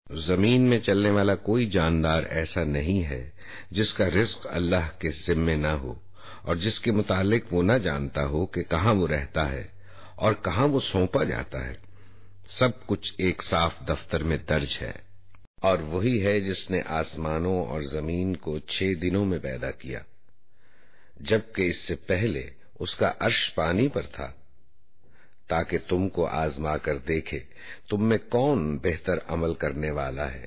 زمین میں چلنے والا کوئی جاندار ایسا نہیں ہے جس کا رزق اللہ کے ذمے نہ ہو اور جس کے متعلق وہ نہ جانتا ہو کہ کہاں وہ رہتا ہے اور کہاں وہ سونپا جاتا ہے۔ سب کچھ ایک صاف دفتر میں درج ہے۔ اور وہی ہے جس نے آسمانوں اور زمین کو 6 دنوں میں پیدا کیا، جبکہ اس سے پہلے اس کا عرش پانی پر تھا، تاکہ تم کو آزما کر دیکھے تم میں کون بہتر عمل کرنے والا ہے۔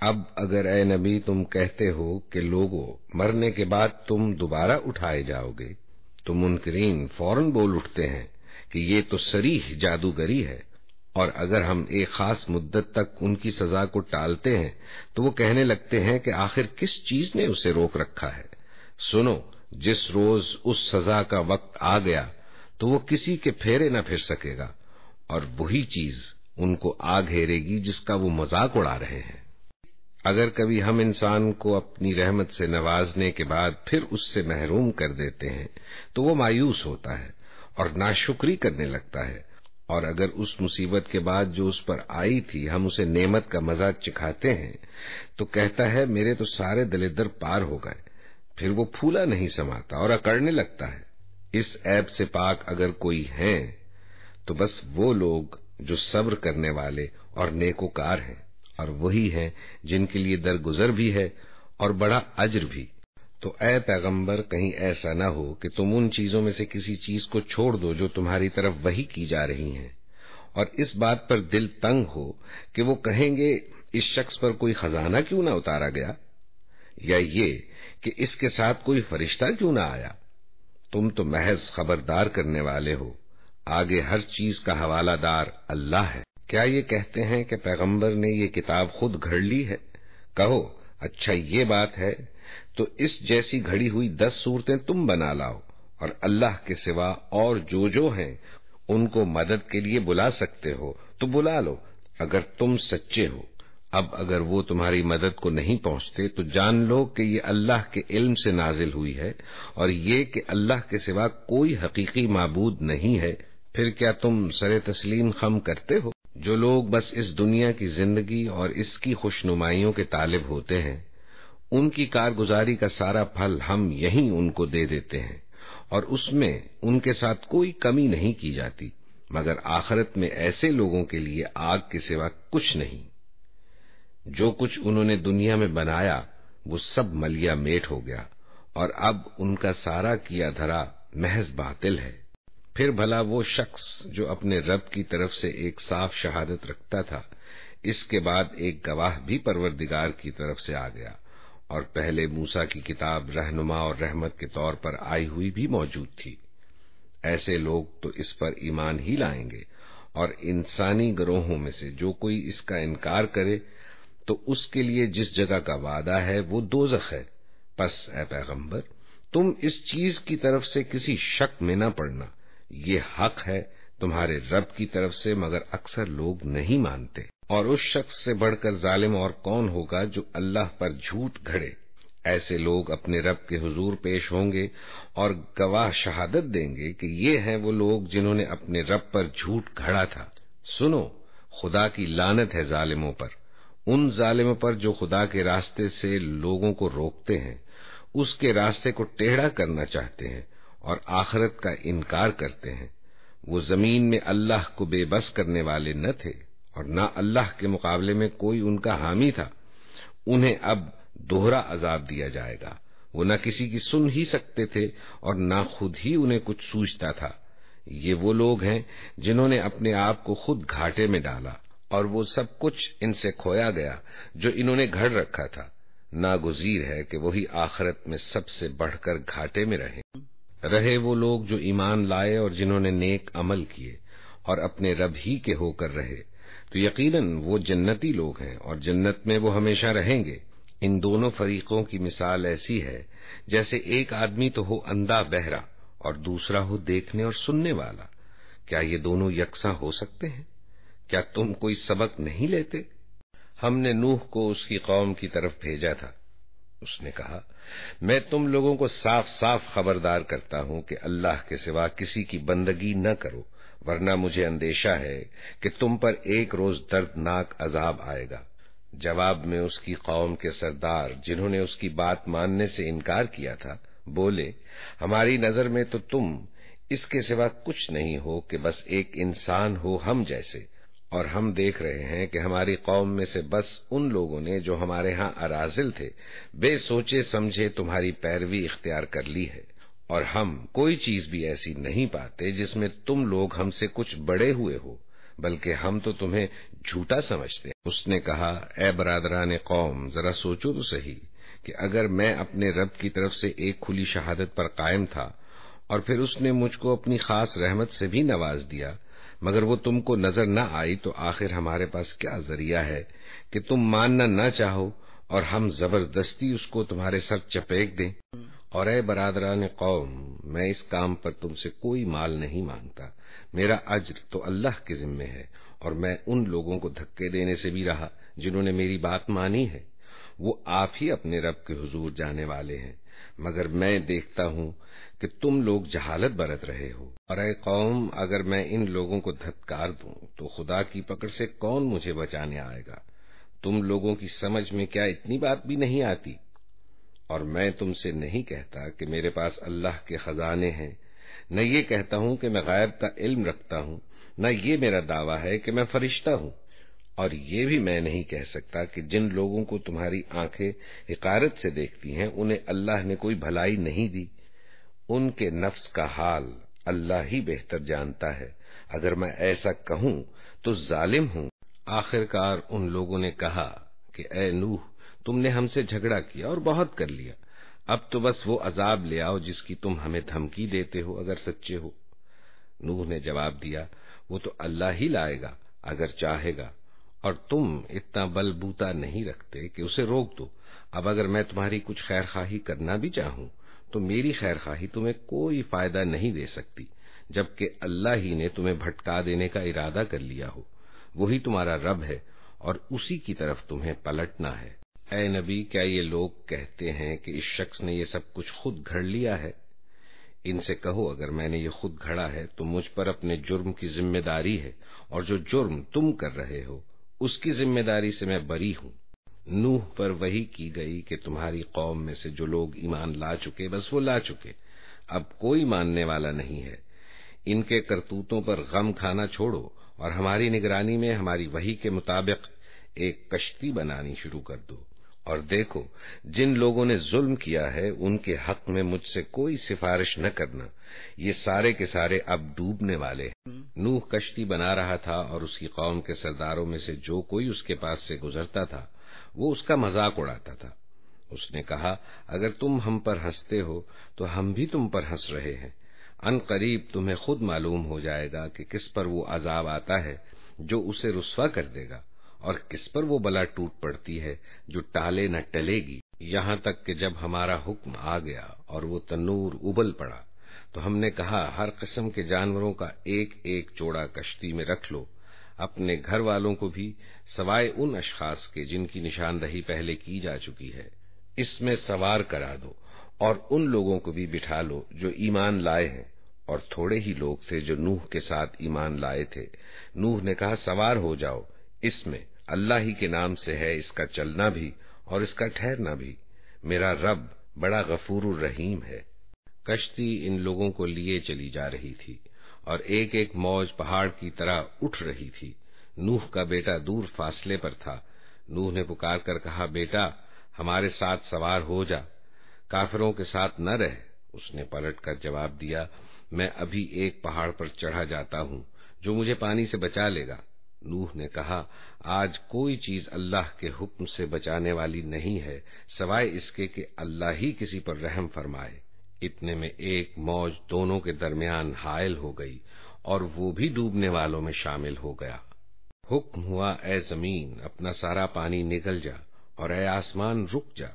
اب اگر اے نبی تم کہتے ہو کہ لوگوں مرنے کے بعد تم دوبارہ اٹھائے جاؤ گے، تو منکرین فوراً بول اٹھتے ہیں کہ یہ تو صریح جادوگری ہے، اور اگر ہم ایک خاص مدت تک ان کی سزا کو ٹالتے ہیں تو وہ کہنے لگتے ہیں کہ آخر کس چیز نے اسے روک رکھا ہے۔ سنو، جس روز اس سزا کا وقت آ گیا تو وہ کسی کے پھیرے نہ پھر سکے گا، اور وہی چیز ان کو آ گھیرے گی جس کا وہ مذاق اڑا رہے ہیں۔ اگر کبھی ہم انسان کو اپنی رحمت سے نوازنے کے بعد پھر اس سے محروم کر دیتے ہیں تو وہ مایوس ہوتا ہے اور ناشکری کرنے لگتا ہے، اور اگر اس مصیبت کے بعد جو اس پر آئی تھی ہم اسے نعمت کا مزہ چکھاتے ہیں تو کہتا ہے میرے تو سارے دلدر پار ہو گئے۔ پھر وہ پھولا نہیں سماتا اور اکڑنے لگتا ہے۔ اس عیب سے پاک اگر کوئی ہیں تو بس وہ لوگ جو صبر کرنے والے اور نیکوکار ہیں، اور وہی ہیں جن کے لیے درگزر بھی ہے اور بڑا اجر بھی۔ تو اے پیغمبر، کہیں ایسا نہ ہو کہ تم ان چیزوں میں سے کسی چیز کو چھوڑ دو جو تمہاری طرف وحی کی جا رہی ہیں، اور اس بات پر دل تنگ ہو کہ وہ کہیں گے اس شخص پر کوئی خزانہ کیوں نہ اتارا گیا، یا یہ کہ اس کے ساتھ کوئی فرشتہ کیوں نہ آیا۔ تم تو محض خبردار کرنے والے ہو، آگے ہر چیز کا حوالہ دار اللہ ہے۔ کیا یہ کہتے ہیں کہ پیغمبر نے یہ کتاب خود گھڑ لی ہے؟ کہو اچھا یہ بات ہے تو اس جیسی گھڑی ہوئی 10 صورتیں تم بنا لاؤ، اور اللہ کے سوا اور جو ہیں ان کو مدد کے لیے بلا سکتے ہو تو بلا لو اگر تم سچے ہو۔ اب اگر وہ تمہاری مدد کو نہیں پہنچتے تو جان لو کہ یہ اللہ کے علم سے نازل ہوئی ہے، اور یہ کہ اللہ کے سوا کوئی حقیقی معبود نہیں ہے۔ پھر کیا تم سر تسلیم خم کرتے ہو؟ جو لوگ بس اس دنیا کی زندگی اور اس کی خوشنمائیوں کے طالب ہوتے ہیں، ان کی کارگزاری کا سارا پھل ہم یہیں ان کو دے دیتے ہیں، اور اس میں ان کے ساتھ کوئی کمی نہیں کی جاتی، مگر آخرت میں ایسے لوگوں کے لیے آگ کے سوا کچھ نہیں۔ جو کچھ انہوں نے دنیا میں بنایا وہ سب ملیا میٹ ہو گیا، اور اب ان کا سارا کیا دھرا محض باطل ہے۔ پھر بھلا وہ شخص جو اپنے رب کی طرف سے ایک صاف شہادت رکھتا تھا، اس کے بعد ایک گواہ بھی پروردگار کی طرف سے آ گیا، اور پہلے موسیٰ کی کتاب رہنما اور رحمت کے طور پر آئی ہوئی بھی موجود تھی، ایسے لوگ تو اس پر ایمان ہی لائیں گے، اور انسانی گروہوں میں سے جو کوئی اس کا انکار کرے تو اس کے لیے جس جگہ کا وعدہ ہے وہ دوزخ ہے۔ پس اے پیغمبر، تم اس چیز کی طرف سے کسی شک میں نہ پڑنا، یہ حق ہے تمہارے رب کی طرف سے، مگر اکثر لوگ نہیں مانتے۔ اور اس شخص سے بڑھ کر ظالم اور کون ہوگا جو اللہ پر جھوٹ گھڑے؟ ایسے لوگ اپنے رب کے حضور پیش ہوں گے اور گواہ شہادت دیں گے کہ یہ ہیں وہ لوگ جنہوں نے اپنے رب پر جھوٹ گھڑا تھا۔ سنو، خدا کی لعنت ہے ظالموں پر، ان ظالموں پر جو خدا کے راستے سے لوگوں کو روکتے ہیں، اس کے راستے کو ٹیڑھا کرنا چاہتے ہیں اور آخرت کا انکار کرتے ہیں۔ وہ زمین میں اللہ کو بے بس کرنے والے نہ تھے، اور نہ اللہ کے مقابلے میں کوئی ان کا حامی تھا۔ انہیں اب دوہرا عذاب دیا جائے گا، وہ نہ کسی کی سن ہی سکتے تھے اور نہ خود ہی انہیں کچھ سوچتا تھا۔ یہ وہ لوگ ہیں جنہوں نے اپنے آپ کو خود گھاٹے میں ڈالا، اور وہ سب کچھ ان سے کھویا گیا جو انہوں نے گھڑ رکھا تھا۔ ناگزیر ہے کہ وہی آخرت میں سب سے بڑھ کر گھاٹے میں رہے وہ لوگ جو ایمان لائے اور جنہوں نے نیک عمل کیے اور اپنے رب ہی کے ہو کر رہے، تو یقیناً وہ جنتی لوگ ہیں اور جنت میں وہ ہمیشہ رہیں گے۔ ان دونوں فریقوں کی مثال ایسی ہے جیسے ایک آدمی تو ہو اندھا بہرا اور دوسرا ہو دیکھنے اور سننے والا۔ کیا یہ دونوں یکساں ہو سکتے ہیں؟ کیا تم کوئی سبق نہیں لیتے؟ ہم نے نوح کو اس کی قوم کی طرف بھیجا تھا۔ اس نے کہا، میں تم لوگوں کو صاف صاف خبردار کرتا ہوں کہ اللہ کے سوا کسی کی بندگی نہ کرو، ورنہ مجھے اندیشہ ہے کہ تم پر ایک روز دردناک عذاب آئے گا۔ جواب میں اس کی قوم کے سردار جنہوں نے اس کی بات ماننے سے انکار کیا تھا بولے، ہماری نظر میں تو تم اس کے سوا کچھ نہیں ہو کہ بس ایک انسان ہو ہم جیسے، اور ہم دیکھ رہے ہیں کہ ہماری قوم میں سے بس ان لوگوں نے جو ہمارے ہاں اراذل تھے بے سوچے سمجھے تمہاری پیروی اختیار کر لی ہے، اور ہم کوئی چیز بھی ایسی نہیں پاتے جس میں تم لوگ ہم سے کچھ بڑے ہوئے ہو، بلکہ ہم تو تمہیں جھوٹا سمجھتے ہیں۔ اس نے کہا، اے برادران قوم، ذرا سوچو تو صحیح کہ اگر میں اپنے رب کی طرف سے ایک کھلی شہادت پر قائم تھا اور پھر اس نے مجھ کو اپنی خاص رحمت سے بھی نواز دیا مگر وہ تم کو نظر نہ آئی، تو آخر ہمارے پاس کیا ذریعہ ہے کہ تم ماننا نہ چاہو اور ہم زبردستی اس کو تمہارے سر چپیک دیں؟ اور اے برادران قوم، میں اس کام پر تم سے کوئی مال نہیں مانگتا، میرا اجر تو اللہ کے ذمے ہے، اور میں ان لوگوں کو دھکے دینے سے بھی رہا جنہوں نے میری بات مانی ہے، وہ آپ ہی اپنے رب کے حضور جانے والے ہیں، مگر میں دیکھتا ہوں کہ تم لوگ جہالت برت رہے ہو۔ اور اے قوم، اگر میں ان لوگوں کو دھتکار دوں تو خدا کی پکڑ سے کون مجھے بچانے آئے گا؟ تم لوگوں کی سمجھ میں کیا اتنی بات بھی نہیں آتی؟ اور میں تم سے نہیں کہتا کہ میرے پاس اللہ کے خزانے ہیں، نہ یہ کہتا ہوں کہ میں غیب کا علم رکھتا ہوں، نہ یہ میرا دعویٰ ہے کہ میں فرشتہ ہوں، اور یہ بھی میں نہیں کہہ سکتا کہ جن لوگوں کو تمہاری آنکھیں حقارت سے دیکھتی ہیں انہیں اللہ نے کوئی بھلائی نہیں دی، ان کے نفس کا حال اللہ ہی بہتر جانتا ہے، اگر میں ایسا کہوں تو ظالم ہوں۔ آخرکار ان لوگوں نے کہا کہ اے نوح، تم نے ہم سے جھگڑا کیا اور بہت کر لیا، اب تو بس وہ عذاب لے آؤ جس کی تم ہمیں دھمکی دیتے ہو اگر سچے ہو۔ نوح نے جواب دیا، وہ تو اللہ ہی لائے گا اگر چاہے گا، اور تم اتنا بل بوتا نہیں رکھتے کہ اسے روک دو۔ اب اگر میں تمہاری کچھ خیر خواہی کرنا بھی چاہوں تو میری خیر خواہی تمہیں کوئی فائدہ نہیں دے سکتی، جبکہ اللہ ہی نے تمہیں بھٹکا دینے کا ارادہ کر لیا ہو، وہی تمہارا رب ہے اور اسی کی طرف تمہیں پلٹنا ہے۔ اے نبی، کیا یہ لوگ کہتے ہیں کہ اس شخص نے یہ سب کچھ خود گھڑ لیا ہے؟ ان سے کہو، اگر میں نے یہ خود گھڑا ہے تو مجھ پر اپنے جرم کی ذمہ داری ہے، اور جو جرم تم کر رہے ہو اس کی ذمہ داری سے میں بری ہوں۔ نوح پر وحی کی گئی کہ تمہاری قوم میں سے جو لوگ ایمان لا چکے بس وہ لا چکے، اب کوئی ماننے والا نہیں ہے، ان کے کرتوتوں پر غم کھانا چھوڑو اور ہماری نگرانی میں ہماری وحی کے مطابق ایک کشتی بنانی شروع کر دو، اور دیکھو جن لوگوں نے ظلم کیا ہے ان کے حق میں مجھ سے کوئی سفارش نہ کرنا، یہ سارے کے سارے اب ڈوبنے والے ہیں۔ نوح کشتی بنا رہا تھا اور اس کی قوم کے سرداروں میں سے جو کوئی اس کے پاس سے گزرتا تھا وہ اس کا مذاق اڑاتا تھا۔ اس نے کہا، اگر تم ہم پر ہنستے ہو تو ہم بھی تم پر ہنس رہے ہیں، ان قریب تمہیں خود معلوم ہو جائے گا کہ کس پر وہ عذاب آتا ہے جو اسے رسوا کر دے گا، اور کس پر وہ بلا ٹوٹ پڑتی ہے جو ٹالے نہ ٹلے گی، یہاں تک کہ جب ہمارا حکم آ گیا اور وہ تنور ابل پڑا تو ہم نے کہا، ہر قسم کے جانوروں کا ایک ایک جوڑا کشتی میں رکھ لو، اپنے گھر والوں کو بھی سوائے ان اشخاص کے جن کی نشاندہی پہلے کی جا چکی ہے اس میں سوار کرا دو، اور ان لوگوں کو بھی بٹھا لو جو ایمان لائے ہیں، اور تھوڑے ہی لوگ تھے جو نوح کے ساتھ ایمان لائے تھے۔ نوح نے کہا، سوار ہو جاؤ، اس میں اللہ ہی کے نام سے ہے اس کا چلنا بھی اور اس کا ٹھہرنا بھی، میرا رب بڑا غفور الرحیم ہے۔ کشتی ان لوگوں کو لیے چلی جا رہی تھی اور ایک ایک موج پہاڑ کی طرح اٹھ رہی تھی۔ نوح کا بیٹا دور فاصلے پر تھا۔ نوح نے پکار کر کہا، بیٹا ہمارے ساتھ سوار ہو جا، کافروں کے ساتھ نہ رہ۔ اس نے پلٹ کر جواب دیا، میں ابھی ایک پہاڑ پر چڑھا جاتا ہوں جو مجھے پانی سے بچا لے گا۔ نوح نے کہا، آج کوئی چیز اللہ کے حکم سے بچانے والی نہیں ہے سوائے اس کے کہ اللہ ہی کسی پر رحم فرمائے۔ اتنے میں ایک موج دونوں کے درمیان حائل ہو گئی اور وہ بھی ڈوبنے والوں میں شامل ہو گیا۔ حکم ہوا، اے زمین اپنا سارا پانی نگل جا، اور اے آسمان رک جا۔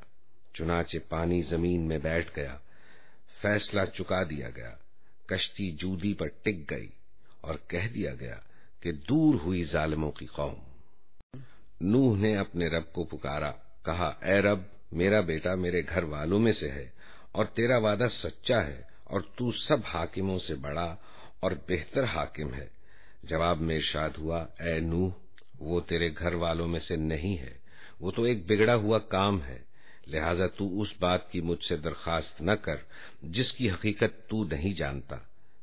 چنانچہ پانی زمین میں بیٹھ گیا، فیصلہ چکا دیا گیا، کشتی جودی پر ٹک گئی اور کہہ دیا گیا کہ دور ہوئی ظالموں کی قوم۔ نوح نے اپنے رب کو پکارا، کہا، اے رب، میرا بیٹا میرے گھر والوں میں سے ہے اور تیرا وعدہ سچا ہے، اور تو سب حاکموں سے بڑا اور بہتر حاکم ہے۔ جواب میں ارشاد ہوا، اے نوح، وہ تیرے گھر والوں میں سے نہیں ہے، وہ تو ایک بگڑا ہوا کام ہے، لہذا تو اس بات کی مجھ سے درخواست نہ کر جس کی حقیقت تو نہیں جانتا۔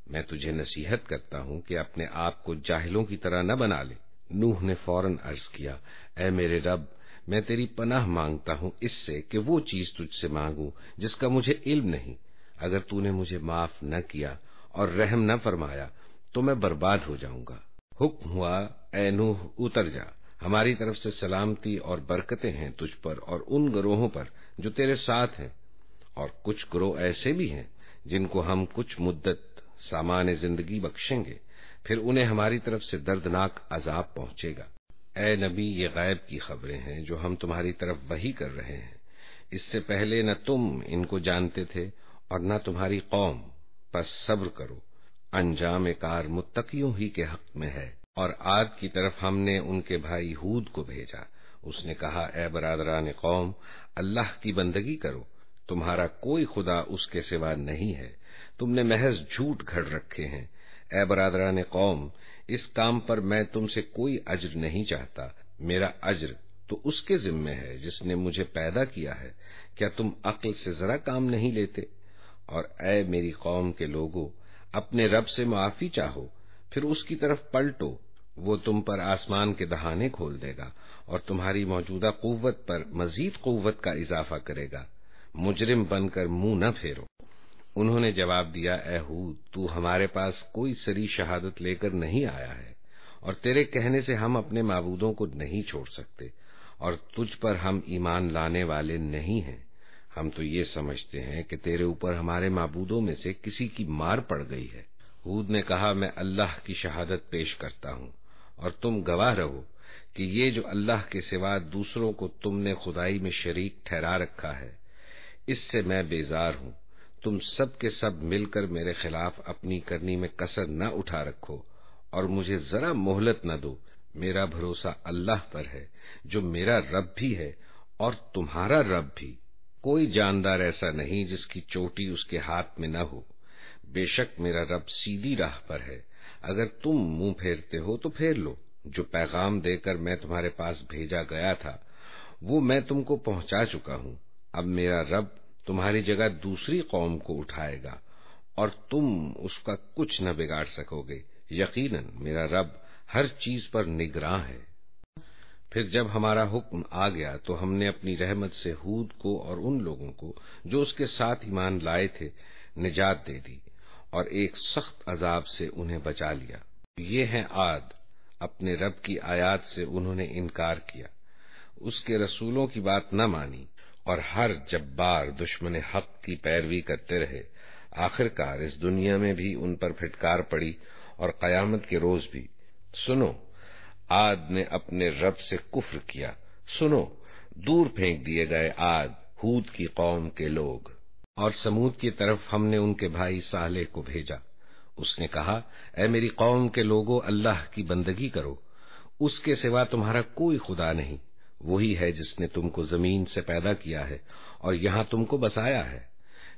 میں تجھے نصیحت کرتا ہوں کہ اپنے آپ کو جاہلوں کی طرح نہ بنا لے۔ نوح نے فوراً عرض کیا، اے میرے رب، میں تیری پناہ مانگتا ہوں اس سے کہ وہ چیز تجھ سے مانگوں جس کا مجھے علم نہیں۔ اگر تو نے مجھے معاف نہ کیا اور رحم نہ فرمایا تو میں برباد ہو جاؤں گا۔ حکم ہوا، اے نوح اتر جا، ہماری طرف سے سلامتی اور برکتیں ہیں تجھ پر اور ان گروہوں پر جو تیرے ساتھ ہیں، اور کچھ گروہ ایسے بھی ہیں جن کو ہم کچھ مدت سامان زندگی بخشیں گے، پھر انہیں ہماری طرف سے دردناک عذاب پہنچے گا۔ اے نبی، یہ غیب کی خبریں ہیں جو ہم تمہاری طرف وحی کر رہے ہیں، اس سے پہلے نہ تم ان کو جانتے تھے اور نہ تمہاری قوم، پس صبر کرو، انجام کار متقیوں ہی کے حق میں ہے۔ اور عاد کی طرف ہم نے ان کے بھائی ہود کو بھیجا، اس نے کہا، اے برادران قوم، اللہ کی بندگی کرو، تمہارا کوئی خدا اس کے سوا نہیں ہے، تم نے محض جھوٹ گھڑ رکھے ہیں۔ اے برادران قوم، اس کام پر میں تم سے کوئی اجر نہیں چاہتا، میرا اجر تو اس کے ذمے ہے جس نے مجھے پیدا کیا ہے، کیا تم عقل سے ذرا کام نہیں لیتے؟ اور اے میری قوم کے لوگو، اپنے رب سے معافی چاہو، پھر اس کی طرف پلٹو، وہ تم پر آسمان کے دہانے کھول دے گا اور تمہاری موجودہ قوت پر مزید قوت کا اضافہ کرے گا، مجرم بن کر منہ نہ پھیرو۔ انہوں نے جواب دیا، اے ہود، تو ہمارے پاس کوئی سری شہادت لے کر نہیں آیا ہے، اور تیرے کہنے سے ہم اپنے معبودوں کو نہیں چھوڑ سکتے، اور تجھ پر ہم ایمان لانے والے نہیں ہیں۔ ہم تو یہ سمجھتے ہیں کہ تیرے اوپر ہمارے معبودوں میں سے کسی کی مار پڑ گئی ہے۔ ہود نے کہا، میں اللہ کی شہادت پیش کرتا ہوں اور تم گواہ رہو کہ یہ جو اللہ کے سوا دوسروں کو تم نے خدائی میں شریک ٹھہرا رکھا ہے، اس سے میں بیزار ہوں۔ تم سب کے سب مل کر میرے خلاف اپنی کرنی میں کسر نہ اٹھا رکھو اور مجھے ذرا مہلت نہ دو۔ میرا بھروسہ اللہ پر ہے جو میرا رب بھی ہے اور تمہارا رب بھی۔ کوئی جاندار ایسا نہیں جس کی چوٹی اس کے ہاتھ میں نہ ہو۔ بے شک میرا رب سیدھی راہ پر ہے، اگر تم منہ پھیرتے ہو تو پھیر لو۔ جو پیغام دے کر میں تمہارے پاس بھیجا گیا تھا وہ میں تم کو پہنچا چکا ہوں۔ اب میرا رب تمہاری جگہ دوسری قوم کو اٹھائے گا اور تم اس کا کچھ نہ بگاڑ سکو گے، یقیناً میرا رب ہر چیز پر نگراں ہے۔ پھر جب ہمارا حکم آ گیا تو ہم نے اپنی رحمت سے ہود کو اور ان لوگوں کو جو اس کے ساتھ ایمان لائے تھے نجات دے دی اور ایک سخت عذاب سے انہیں بچا لیا۔ یہ ہیں عاد، اپنے رب کی آیات سے انہوں نے انکار کیا، اس کے رسولوں کی بات نہ مانی اور ہر جبار دشمن حق کی پیروی کرتے رہے۔ آخرکار اس دنیا میں بھی ان پر پھٹکار پڑی اور قیامت کے روز بھی۔ سنو، عاد نے اپنے رب سے کفر کیا، سنو، دور پھینک دیے گئے عاد، ہود کی قوم کے لوگ۔ اور سمود کی طرف ہم نے ان کے بھائی صالح کو بھیجا، اس نے کہا، اے میری قوم کے لوگو، اللہ کی بندگی کرو، اس کے سوا تمہارا کوئی خدا نہیں، وہی ہے جس نے تم کو زمین سے پیدا کیا ہے اور یہاں تم کو بسایا ہے،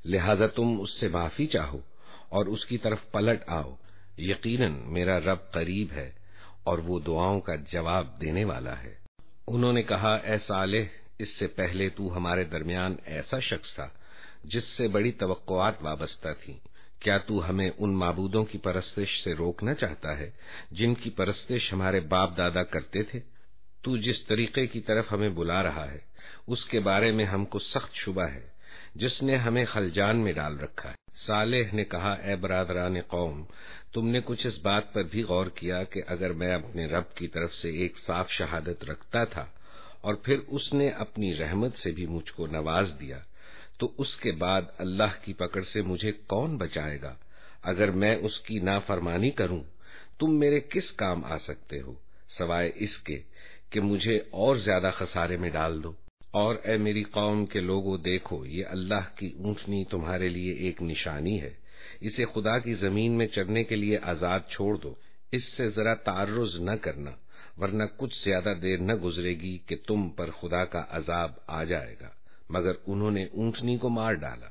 لہذا تم اس سے معافی چاہو اور اس کی طرف پلٹ آؤ، یقیناً میرا رب قریب ہے اور وہ دعاؤں کا جواب دینے والا ہے۔ انہوں نے کہا، اے صالح، اس سے پہلے تو ہمارے درمیان ایسا شخص تھا جس سے بڑی توقعات وابستہ تھیں، کیا تو ہمیں ان معبودوں کی پرستش سے روکنا چاہتا ہے جن کی پرستش ہمارے باپ دادا کرتے تھے؟ تو جس طریقے کی طرف ہمیں بلا رہا ہے اس کے بارے میں ہم کو سخت شبہ ہے، جس نے ہمیں خلجان میں ڈال رکھا ہے۔ صالح نے کہا، اے برادران قوم، تم نے کچھ اس بات پر بھی غور کیا کہ اگر میں اپنے رب کی طرف سے ایک صاف شہادت رکھتا تھا اور پھر اس نے اپنی رحمت سے بھی مجھ کو نواز دیا تو اس کے بعد اللہ کی پکڑ سے مجھے کون بچائے گا؟ اگر میں اس کی نافرمانی کروں تم میرے کس کام آ سکتے ہو سوائے اس کے کہ مجھے اور زیادہ خسارے میں ڈال دو۔ اور اے میری قوم کے لوگوں، دیکھو، یہ اللہ کی اونٹنی تمہارے لیے ایک نشانی ہے، اسے خدا کی زمین میں چرنے کے لیے آزاد چھوڑ دو، اس سے ذرا تعرض نہ کرنا، ورنہ کچھ زیادہ دیر نہ گزرے گی کہ تم پر خدا کا عذاب آ جائے گا۔ مگر انہوں نے اونٹنی کو مار ڈالا۔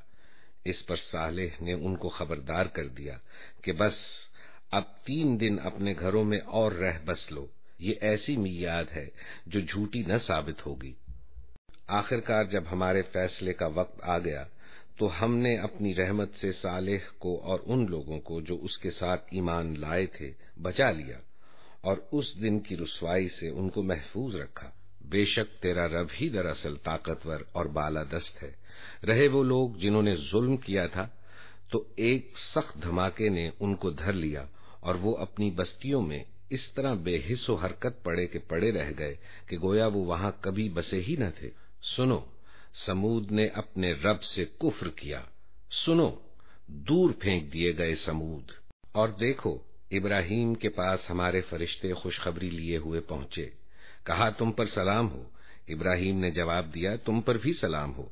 اس پر صالح نے ان کو خبردار کر دیا کہ بس اب 3 دن اپنے گھروں میں اور رہ بس لو، یہ ایسی میعاد ہے جو جھوٹی نہ ثابت ہوگی۔ آخرکار جب ہمارے فیصلے کا وقت آ گیا تو ہم نے اپنی رحمت سے صالح کو اور ان لوگوں کو جو اس کے ساتھ ایمان لائے تھے بچا لیا، اور اس دن کی رسوائی سے ان کو محفوظ رکھا۔ بے شک تیرا رب ہی دراصل طاقتور اور بالادست ہے۔ رہے وہ لوگ جنہوں نے ظلم کیا تھا تو ایک سخت دھماکے نے ان کو دھر لیا، اور وہ اپنی بستیوں میں اس طرح بے حس و حرکت پڑے رہ گئے کہ گویا وہ وہاں کبھی بسے ہی نہ تھے۔ سنو، سمود نے اپنے رب سے کفر کیا، سنو، دور پھینک دیے گئے سمود۔ اور دیکھو، ابراہیم کے پاس ہمارے فرشتے خوشخبری لیے ہوئے پہنچے، کہا تم پر سلام ہو۔ ابراہیم نے جواب دیا تم پر بھی سلام ہو۔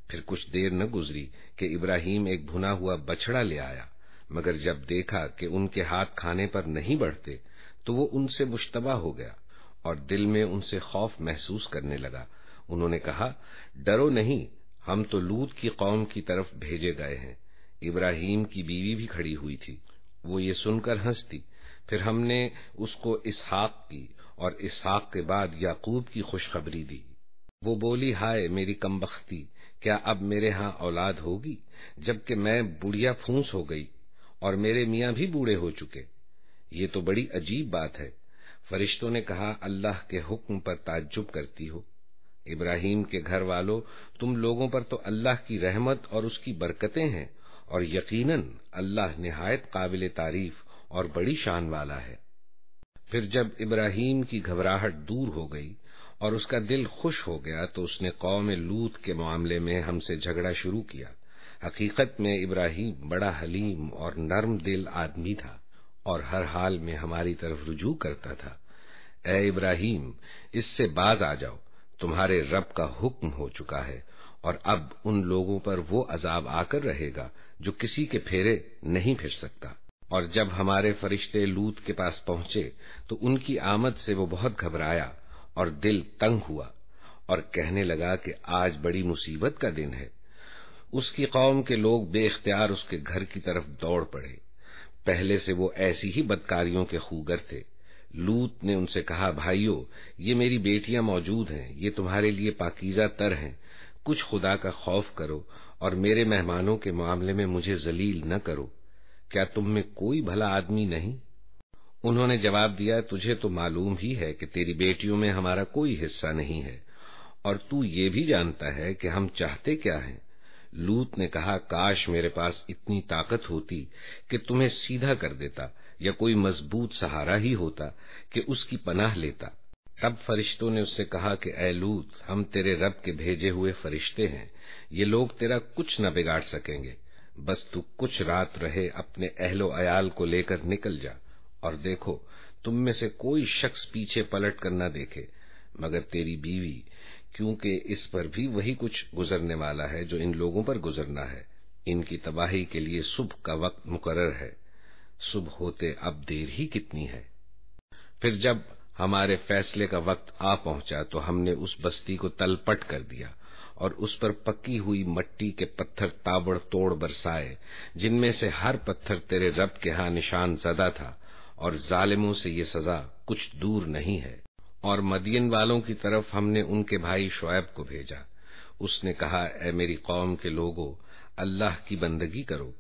پھر کچھ دیر نہ گزری کہ ابراہیم ایک بھنا ہوا بچڑا لے آیا، مگر جب دیکھا کہ ان کے ہاتھ کھانے پر نہیں بڑھتے تو وہ ان سے مشتبہ ہو گیا اور دل میں ان سے خوف محسوس کرنے لگا۔ انہوں نے کہا ڈرو نہیں، ہم تو لوط کی قوم کی طرف بھیجے گئے ہیں۔ ابراہیم کی بیوی بھی کھڑی ہوئی تھی، وہ یہ سن کر ہنس دی۔ پھر ہم نے اس کو اسحاق کی اور اسحاق کے بعد یعقوب کی خوشخبری دی۔ وہ بولی ہائے میری کمبختی، کیا اب میرے ہاں اولاد ہوگی جبکہ میں بڑھیا پھونس ہو گئی اور میرے میاں بھی بوڑھے ہو چکے؟ یہ تو بڑی عجیب بات ہے۔ فرشتوں نے کہا اللہ کے حکم پر تعجب کرتی ہو؟ ابراہیم کے گھر والوں، تم لوگوں پر تو اللہ کی رحمت اور اس کی برکتیں ہیں، اور یقیناً اللہ نہایت قابل تعریف اور بڑی شان والا ہے۔ پھر جب ابراہیم کی گھبراہٹ دور ہو گئی اور اس کا دل خوش ہو گیا تو اس نے قوم لوط کے معاملے میں ہم سے جھگڑا شروع کیا۔ حقیقت میں ابراہیم بڑا حلیم اور نرم دل آدمی تھا اور ہر حال میں ہماری طرف رجوع کرتا تھا۔ اے ابراہیم، اس سے باز آ جاؤ، تمہارے رب کا حکم ہو چکا ہے، اور اب ان لوگوں پر وہ عذاب آ کر رہے گا جو کسی کے پھیرے نہیں پھر سکتا۔ اور جب ہمارے فرشتے لوط کے پاس پہنچے تو ان کی آمد سے وہ بہت گھبرایا اور دل تنگ ہوا اور کہنے لگا کہ آج بڑی مصیبت کا دن ہے۔ اس کی قوم کے لوگ بے اختیار اس کے گھر کی طرف دوڑ پڑے۔ پہلے سے وہ ایسی ہی بدکاریوں کے خوگر تھے۔ لوط نے ان سے کہا بھائیو، یہ میری بیٹیاں موجود ہیں، یہ تمہارے لیے پاکیزہ تر ہیں، کچھ خدا کا خوف کرو اور میرے مہمانوں کے معاملے میں مجھے ذلیل نہ کرو۔ کیا تم میں کوئی بھلا آدمی نہیں؟ انہوں نے جواب دیا تجھے تو معلوم ہی ہے کہ تیری بیٹیوں میں ہمارا کوئی حصہ نہیں ہے، اور تو یہ بھی جانتا ہے کہ ہم چاہتے کیا ہیں۔ لوط نے کہا کاش میرے پاس اتنی طاقت ہوتی کہ تمہیں سیدھا کر دیتا، یا کوئی مضبوط سہارا ہی ہوتا کہ اس کی پناہ لیتا۔ تب فرشتوں نے اس سے کہا کہ اے لوط، ہم تیرے رب کے بھیجے ہوئے فرشتے ہیں، یہ لوگ تیرا کچھ نہ بگاڑ سکیں گے، بس تو کچھ رات رہے اپنے اہل و عیال کو لے کر نکل جا، اور دیکھو تم میں سے کوئی شخص پیچھے پلٹ کر نہ دیکھے مگر تیری بیوی، کیونکہ اس پر بھی وہی کچھ گزرنے والا ہے جو ان لوگوں پر گزرنا ہے۔ ان کی تباہی کے لیے صبح کا وقت مقرر ہے، صبح ہوتے اب دیر ہی کتنی ہے۔ پھر جب ہمارے فیصلے کا وقت آ پہنچا تو ہم نے اس بستی کو تل پٹ کر دیا اور اس پر پکی ہوئی مٹی کے پتھر تابڑ توڑ برسائے، جن میں سے ہر پتھر تیرے رب کے ہاں نشان زدہ تھا، اور ظالموں سے یہ سزا کچھ دور نہیں ہے۔ اور مدین والوں کی طرف ہم نے ان کے بھائی شعیب کو بھیجا۔ اس نے کہا اے میری قوم کے لوگو، اللہ کی بندگی کرو،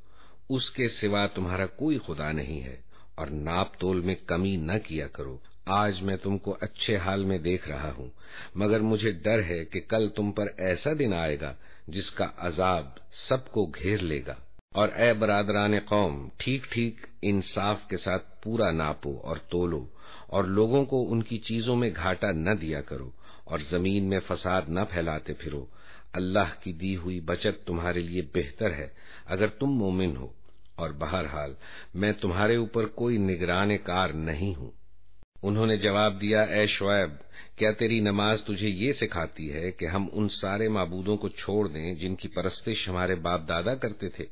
اس کے سوا تمہارا کوئی خدا نہیں ہے، اور ناپ تول میں کمی نہ کیا کرو۔ آج میں تم کو اچھے حال میں دیکھ رہا ہوں، مگر مجھے ڈر ہے کہ کل تم پر ایسا دن آئے گا جس کا عذاب سب کو گھیر لے گا۔ اور اے برادران قوم، ٹھیک ٹھیک انصاف کے ساتھ پورا ناپو اور تولو، اور لوگوں کو ان کی چیزوں میں گھاٹا نہ دیا کرو، اور زمین میں فساد نہ پھیلاتے پھرو۔ اللہ کی دی ہوئی بچت تمہارے لیے بہتر ہے اگر تم مومن ہو، اور بہرحال میں تمہارے اوپر کوئی نگران کار نہیں ہوں۔ انہوں نے جواب دیا اے شعیب، کیا تیری نماز تجھے یہ سکھاتی ہے کہ ہم ان سارے معبودوں کو چھوڑ دیں جن کی پرستش ہمارے باپ دادا کرتے تھے،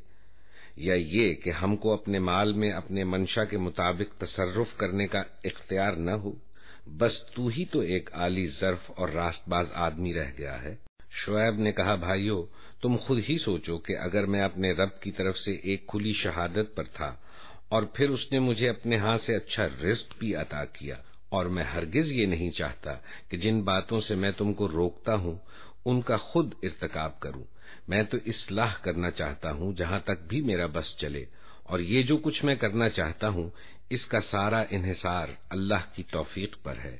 یا یہ کہ ہم کو اپنے مال میں اپنے منشا کے مطابق تصرف کرنے کا اختیار نہ ہو؟ بس تو ہی تو ایک عالی ظرف اور راست باز آدمی رہ گیا ہے۔ شعیب نے کہا بھائیو، تم خود ہی سوچو کہ اگر میں اپنے رب کی طرف سے ایک کھلی شہادت پر تھا اور پھر اس نے مجھے اپنے ہاں سے اچھا رزق بھی عطا کیا اور میں ہرگز یہ نہیں چاہتا کہ جن باتوں سے میں تم کو روکتا ہوں ان کا خود ارتکاب کروں۔ میں تو اصلاح کرنا چاہتا ہوں جہاں تک بھی میرا بس چلے، اور یہ جو کچھ میں کرنا چاہتا ہوں اس کا سارا انحصار اللہ کی توفیق پر ہے۔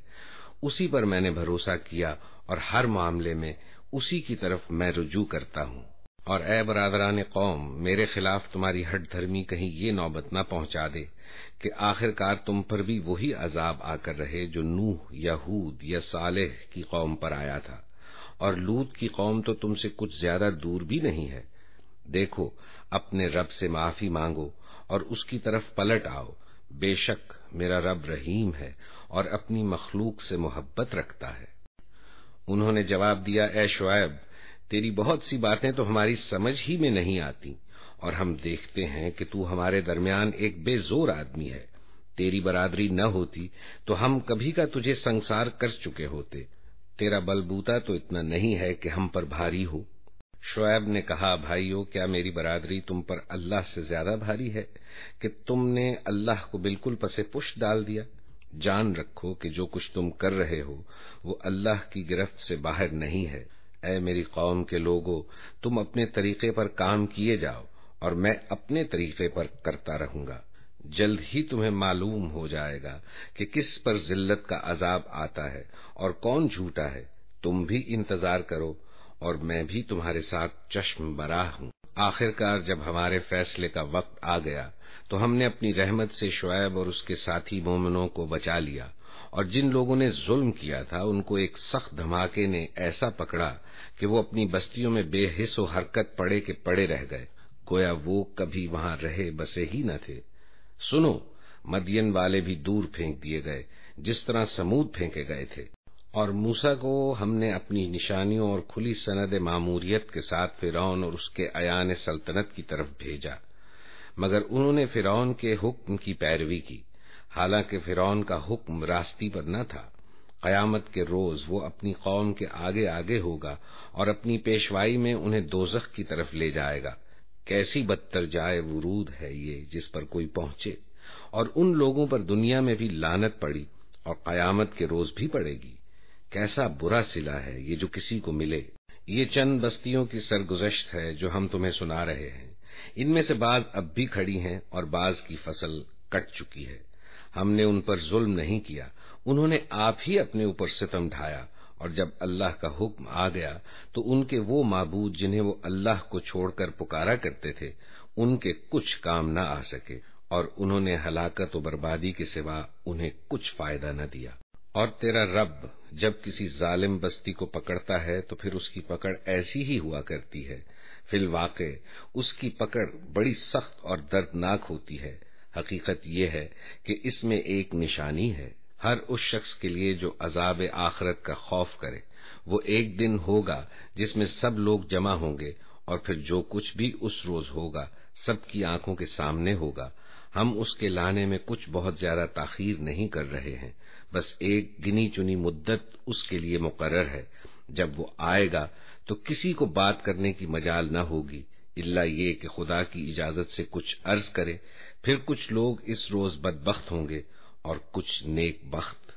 اسی پر میں نے بھروسہ کیا اور ہر معاملے میں اسی کی طرف میں رجوع کرتا ہوں۔ اور اے برادران قوم، میرے خلاف تمہاری ہٹ دھرمی کہیں یہ نوبت نہ پہنچا دے کہ آخر کار تم پر بھی وہی عذاب آ کر رہے جو نوح یا ہود یا صالح کی قوم پر آیا تھا، اور لوط کی قوم تو تم سے کچھ زیادہ دور بھی نہیں ہے۔ دیکھو، اپنے رب سے معافی مانگو اور اس کی طرف پلٹ آؤ، بے شک میرا رب رحیم ہے اور اپنی مخلوق سے محبت رکھتا ہے۔ انہوں نے جواب دیا، اے شعیب، تیری بہت سی باتیں تو ہماری سمجھ ہی میں نہیں آتی، اور ہم دیکھتے ہیں کہ تو ہمارے درمیان ایک بے زور آدمی ہے۔ تیری برادری نہ ہوتی تو ہم کبھی کا تجھے سنسار کر چکے ہوتے۔ تیرا بلبوتا تو اتنا نہیں ہے کہ ہم پر بھاری ہو۔ شعیب نے کہا، بھائیو، کیا میری برادری تم پر اللہ سے زیادہ بھاری ہے کہ تم نے اللہ کو بالکل پس پشت ڈال دیا؟ جان رکھو کہ جو کچھ تم کر رہے ہو وہ اللہ کی گرفت سے باہر نہیں ہے۔ اے میری قوم کے لوگو، تم اپنے طریقے پر کام کیے جاؤ اور میں اپنے طریقے پر کرتا رہوں گا۔ جلد ہی تمہیں معلوم ہو جائے گا کہ کس پر ذلت کا عذاب آتا ہے اور کون جھوٹا ہے۔ تم بھی انتظار کرو اور میں بھی تمہارے ساتھ چشم براہ ہوں۔ آخر کار جب ہمارے فیصلے کا وقت آ گیا تو ہم نے اپنی رحمت سے شعیب اور اس کے ساتھی مومنوں کو بچا لیا، اور جن لوگوں نے ظلم کیا تھا ان کو ایک سخت دھماکے نے ایسا پکڑا کہ وہ اپنی بستیوں میں بے حس و حرکت پڑے کے پڑے رہ گئے، گویا وہ کبھی وہاں رہے بسے ہی نہ تھے۔ سنو، مدین والے بھی دور پھینک دیے گئے جس طرح سمود پھینکے گئے تھے، اور موسیٰ کو ہم نے اپنی نشانیوں اور کھلی سند ماموریت کے ساتھ فرعون اور اس کے ایان سلطنت کی طرف بھیجا، مگر انہوں نے فرعون کے حکم کی پیروی کی، حالانکہ فرعون کا حکم راستی پر نہ تھا۔ قیامت کے روز وہ اپنی قوم کے آگے آگے ہوگا اور اپنی پیشوائی میں انہیں دوزخ کی طرف لے جائے گا۔ کیسی بدتر جائے ورود ہے یہ جس پر کوئی پہنچے، اور ان لوگوں پر دنیا میں بھی لعنت پڑی اور قیامت کے روز بھی پڑے گی۔ کیسا برا صلہ ہے یہ جو کسی کو ملے۔ یہ چند بستیوں کی سرگزشت ہے جو ہم تمہیں سنا رہے ہیں، ان میں سے بعض اب بھی کھڑی ہیں اور بعض کی فصل کٹ چکی ہے۔ ہم نے ان پر ظلم نہیں کیا، انہوں نے آپ ہی اپنے اوپر ستم ڈھایا، اور جب اللہ کا حکم آ گیا تو ان کے وہ معبود جنہیں وہ اللہ کو چھوڑ کر پکارا کرتے تھے ان کے کچھ کام نہ آ سکے، اور انہوں نے ہلاکت و بربادی کے سوا انہیں کچھ فائدہ نہ دیا۔ اور تیرا رب جب کسی ظالم بستی کو پکڑتا ہے تو پھر اس کی پکڑ ایسی ہی ہوا کرتی ہے، فی الواقع اس کی پکڑ بڑی سخت اور دردناک ہوتی ہے۔ حقیقت یہ ہے کہ اس میں ایک نشانی ہے، ہر اس شخص کے لیے جو عذاب آخرت کا خوف کرے۔ وہ ایک دن ہوگا جس میں سب لوگ جمع ہوں گے، اور پھر جو کچھ بھی اس روز ہوگا سب کی آنکھوں کے سامنے ہوگا۔ ہم اس کے لانے میں کچھ بہت زیادہ تاخیر نہیں کر رہے ہیں، بس ایک گنی چنی مدت اس کے لیے مقرر ہے۔ جب وہ آئے گا تو کسی کو بات کرنے کی مجال نہ ہوگی الا یہ کہ خدا کی اجازت سے کچھ عرض کرے۔ پھر کچھ لوگ اس روز بدبخت ہوں گے اور کچھ نیک بخت۔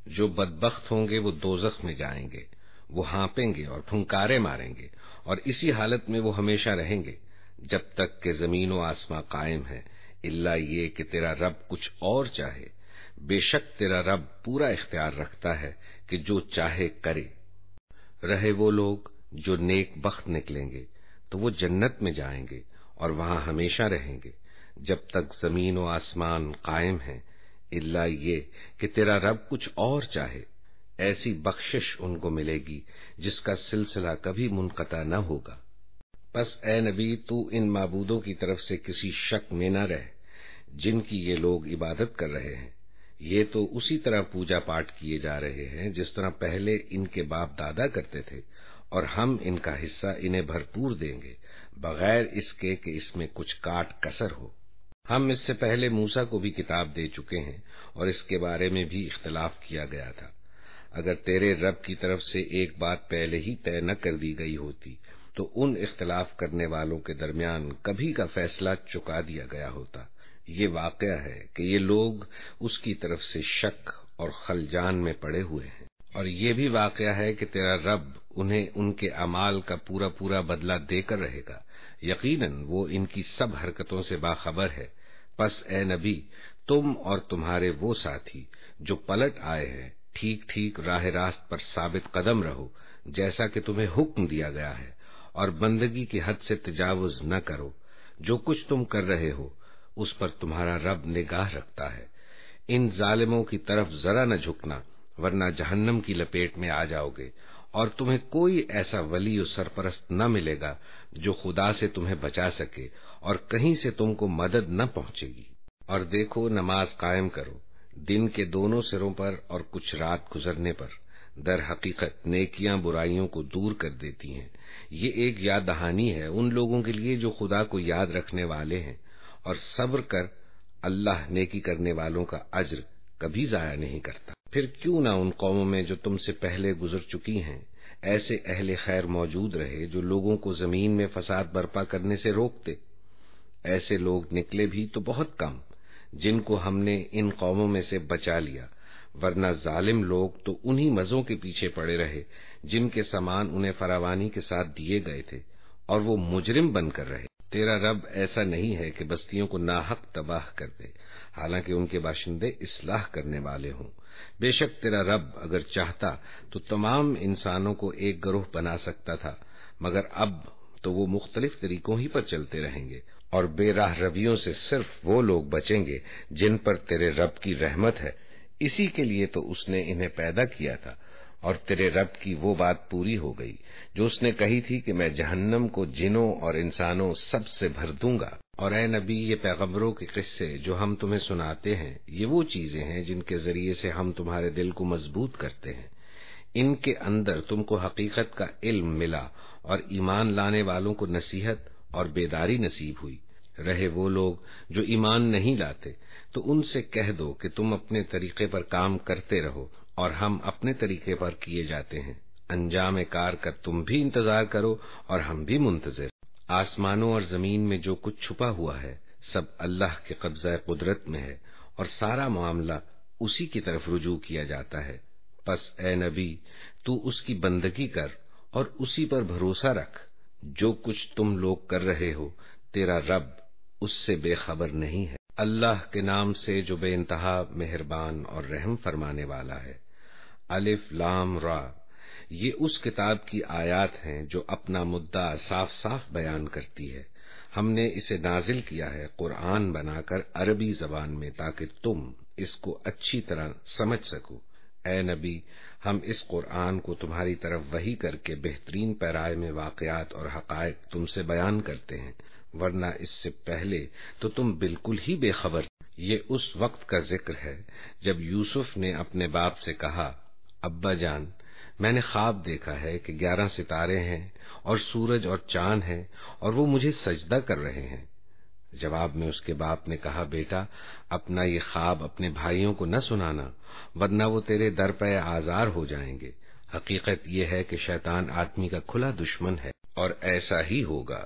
جو بدبخت ہوں گے وہ دوزخ میں جائیں گے، وہ ہانپیں گے اور پھنکارے ماریں گے، اور اسی حالت میں وہ ہمیشہ رہیں گے جب تک کہ زمین و آسماں قائم ہے، الا یہ کہ تیرا رب کچھ اور چاہے۔ بے شک تیرا رب پورا اختیار رکھتا ہے کہ جو چاہے کرے۔ رہے وہ لوگ جو نیک بخت نکلیں گے تو وہ جنت میں جائیں گے اور وہاں ہمیشہ رہیں گے جب تک زمین و آسمان قائم ہیں، الا یہ کہ تیرا رب کچھ اور چاہے۔ ایسی بخشش ان کو ملے گی جس کا سلسلہ کبھی منقطع نہ ہوگا۔ پس اے نبی، تو ان معبودوں کی طرف سے کسی شک میں نہ رہ جن کی یہ لوگ عبادت کر رہے ہیں۔ یہ تو اسی طرح پوجا پاٹ کیے جا رہے ہیں جس طرح پہلے ان کے باپ دادا کرتے تھے، اور ہم ان کا حصہ انہیں بھرپور دیں گے بغیر اس کے کہ اس میں کچھ کاٹ کسر ہو۔ ہم اس سے پہلے موسیٰ کو بھی کتاب دے چکے ہیں اور اس کے بارے میں بھی اختلاف کیا گیا تھا۔ اگر تیرے رب کی طرف سے ایک بات پہلے ہی طے نہ کر دی گئی ہوتی تو ان اختلاف کرنے والوں کے درمیان کبھی کا فیصلہ چکا دیا گیا ہوتا۔ یہ واقعہ ہے کہ یہ لوگ اس کی طرف سے شک اور خلجان میں پڑے ہوئے ہیں۔ اور یہ بھی واقعہ ہے کہ تیرا رب انہیں ان کے اعمال کا پورا پورا بدلہ دے کر رہے گا، یقیناً وہ ان کی سب حرکتوں سے باخبر ہے۔ پس اے نبی، تم اور تمہارے وہ ساتھی جو پلٹ آئے ہیں ٹھیک ٹھیک راہ راست پر ثابت قدم رہو، جیسا کہ تمہیں حکم دیا گیا ہے، اور بندگی کی حد سے تجاوز نہ کرو۔ جو کچھ تم کر رہے ہو اس پر تمہارا رب نگاہ رکھتا ہے۔ ان ظالموں کی طرف ذرا نہ جھکنا، ورنہ جہنم کی لپیٹ میں آ جاؤ گے، اور تمہیں کوئی ایسا ولی و سرپرست نہ ملے گا جو خدا سے تمہیں بچا سکے، اور کہیں سے تم کو مدد نہ پہنچے گی۔ اور دیکھو، نماز قائم کرو دن کے دونوں سروں پر اور کچھ رات گزرنے پر، در حقیقت نیکیاں برائیوں کو دور کر دیتی ہیں۔ یہ ایک یاد دہانی ہے ان لوگوں کے لیے جو خدا کو یاد رکھنے والے ہیں، اور صبر کر اللہ نیکی کرنے والوں کا اجر کبھی ضائع نہیں کرتا۔ پھر کیوں نہ ان قوموں میں جو تم سے پہلے گزر چکی ہیں ایسے اہل خیر موجود رہے جو لوگوں کو زمین میں فساد برپا کرنے سے روکتے۔ ایسے لوگ نکلے بھی تو بہت کم، جن کو ہم نے ان قوموں میں سے بچا لیا، ورنہ ظالم لوگ تو انہی مزوں کے پیچھے پڑے رہے جن کے سامان انہیں فراوانی کے ساتھ دیے گئے تھے، اور وہ مجرم بن کر رہے۔ تیرا رب ایسا نہیں ہے کہ بستیوں کو ناحق تباہ کر دے، حالانکہ ان کے باشندے اصلاح کرنے والے ہوں۔ بے شک تیرا رب اگر چاہتا تو تمام انسانوں کو ایک گروہ بنا سکتا تھا، مگر اب تو وہ مختلف طریقوں ہی پر چلتے رہیں گے، اور بے راہ رویوں سے صرف وہ لوگ بچیں گے جن پر تیرے رب کی رحمت ہے۔ اسی کے لیے تو اس نے انہیں پیدا کیا تھا، اور تیرے رب کی وہ بات پوری ہو گئی جو اس نے کہی تھی کہ میں جہنم کو جنوں اور انسانوں سب سے بھر دوں گا۔ اور اے نبی، یہ پیغمبروں کے قصے جو ہم تمہیں سناتے ہیں یہ وہ چیزیں ہیں جن کے ذریعے سے ہم تمہارے دل کو مضبوط کرتے ہیں۔ ان کے اندر تم کو حقیقت کا علم ملا، اور ایمان لانے والوں کو نصیحت اور بیداری نصیب ہوئی۔ رہے وہ لوگ جو ایمان نہیں لاتے تو ان سے کہہ دو کہ تم اپنے طریقے پر کام کرتے رہو، اور ہم اپنے طریقے پر کیے جاتے ہیں۔ انجام کار کا تم بھی انتظار کرو اور ہم بھی منتظر۔ آسمانوں اور زمین میں جو کچھ چھپا ہوا ہے سب اللہ کے قبضہ قدرت میں ہے، اور سارا معاملہ اسی کی طرف رجوع کیا جاتا ہے۔ پس اے نبی، تو اس کی بندگی کر اور اسی پر بھروسہ رکھ۔ جو کچھ تم لوگ کر رہے ہو تیرا رب اس سے بے خبر نہیں ہے۔ اللہ کے نام سے جو بے انتہا مہربان اور رحم فرمانے والا ہے۔ الف لام را، یہ اس کتاب کی آیات ہیں جو اپنا مدعا صاف صاف بیان کرتی ہے۔ ہم نے اسے نازل کیا ہے قرآن بنا کر عربی زبان میں تاکہ تم اس کو اچھی طرح سمجھ سکو۔ اے نبی، ہم اس قرآن کو تمہاری طرف وحی کر کے بہترین پیرائے میں واقعات اور حقائق تم سے بیان کرتے ہیں، ورنہ اس سے پہلے تو تم بالکل ہی بے خبر۔ یہ اس وقت کا ذکر ہے جب یوسف نے اپنے باپ سے کہا، ابا جان، میں نے خواب دیکھا ہے کہ 11 ستارے ہیں اور سورج اور چاند ہیں، اور وہ مجھے سجدہ کر رہے ہیں۔ جواب میں اس کے باپ نے کہا، بیٹا، اپنا یہ خواب اپنے بھائیوں کو نہ سنانا، ورنہ وہ تیرے در پہ آزار ہو جائیں گے۔ حقیقت یہ ہے کہ شیطان آدمی کا کھلا دشمن ہے، اور ایسا ہی ہوگا۔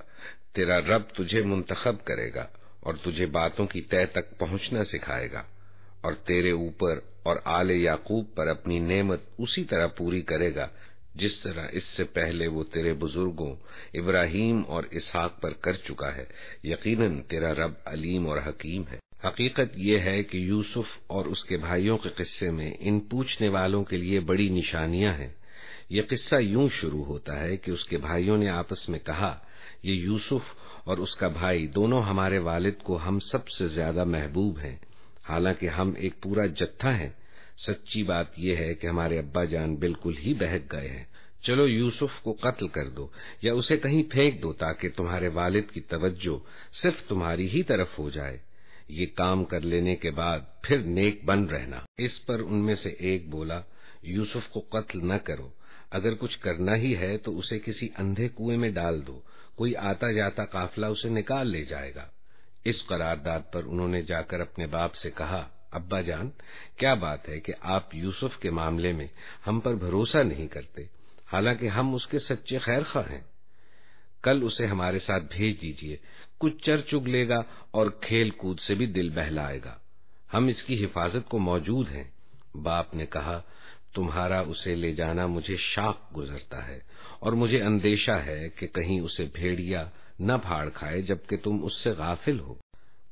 تیرا رب تجھے منتخب کرے گا اور تجھے باتوں کی تہ تک پہنچنا سکھائے گا، اور تیرے اوپر اور آل یعقوب پر اپنی نعمت اسی طرح پوری کرے گا جس طرح اس سے پہلے وہ تیرے بزرگوں ابراہیم اور اسحاق پر کر چکا ہے۔ یقیناً تیرا رب علیم اور حکیم ہے۔ حقیقت یہ ہے کہ یوسف اور اس کے بھائیوں کے قصے میں ان پوچھنے والوں کے لیے بڑی نشانیاں ہیں۔ یہ قصہ یوں شروع ہوتا ہے کہ اس کے بھائیوں نے آپس میں کہا، یہ یوسف اور اس کا بھائی دونوں ہمارے والد کو ہم سب سے زیادہ محبوب ہیں، حالانکہ ہم ایک پورا جتھا ہیں۔ سچی بات یہ ہے کہ ہمارے ابا جان بالکل ہی بہک گئے ہیں۔ چلو یوسف کو قتل کر دو یا اسے کہیں پھینک دو تاکہ تمہارے والد کی توجہ صرف تمہاری ہی طرف ہو جائے۔ یہ کام کر لینے کے بعد پھر نیک بن رہنا۔ اس پر ان میں سے ایک بولا، یوسف کو قتل نہ کرو، اگر کچھ کرنا ہی ہے تو اسے کسی اندھے کنویں میں ڈال دو، کوئی آتا جاتا قافلہ اسے نکال لے جائے گا۔ اس قرارداد پر انہوں نے جا کر اپنے باپ سے کہا، ابا جان، کیا بات ہے کہ آپ یوسف کے معاملے میں ہم پر بھروسہ نہیں کرتے، حالانکہ ہم اس کے سچے خیر خواہ ہیں۔ کل اسے ہمارے ساتھ بھیج دیجئے، کچھ چر چگ لے گا اور کھیل کود سے بھی دل بہلائے گا۔ ہم اس کی حفاظت کو موجود ہیں۔ باپ نے کہا تمہارا اسے لے جانا مجھے شاق گزرتا ہے اور مجھے اندیشہ ہے کہ کہیں اسے بھیڑیا نہ پھاڑ کھائے جبکہ تم اس سے غافل ہو۔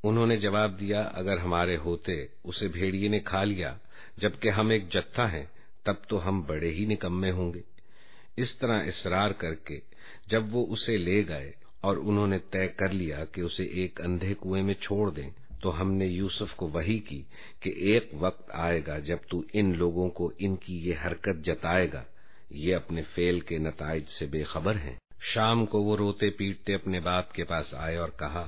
انہوں نے جواب دیا اگر ہمارے ہوتے اسے بھیڑیے نے کھا لیا جبکہ ہم ایک جتھا ہیں تب تو ہم بڑے ہی نکمے ہوں گے۔ اس طرح اصرار کر کے جب وہ اسے لے گئے اور انہوں نے طے کر لیا کہ اسے ایک اندھے کنویں میں چھوڑ دیں تو ہم نے یوسف کو وحی کی کہ ایک وقت آئے گا جب تو ان لوگوں کو ان کی یہ حرکت جتائے گا، یہ اپنے فعل کے نتائج سے بے خبر ہیں۔ شام کو وہ روتے پیٹتے اپنے باپ کے پاس آئے اور کہا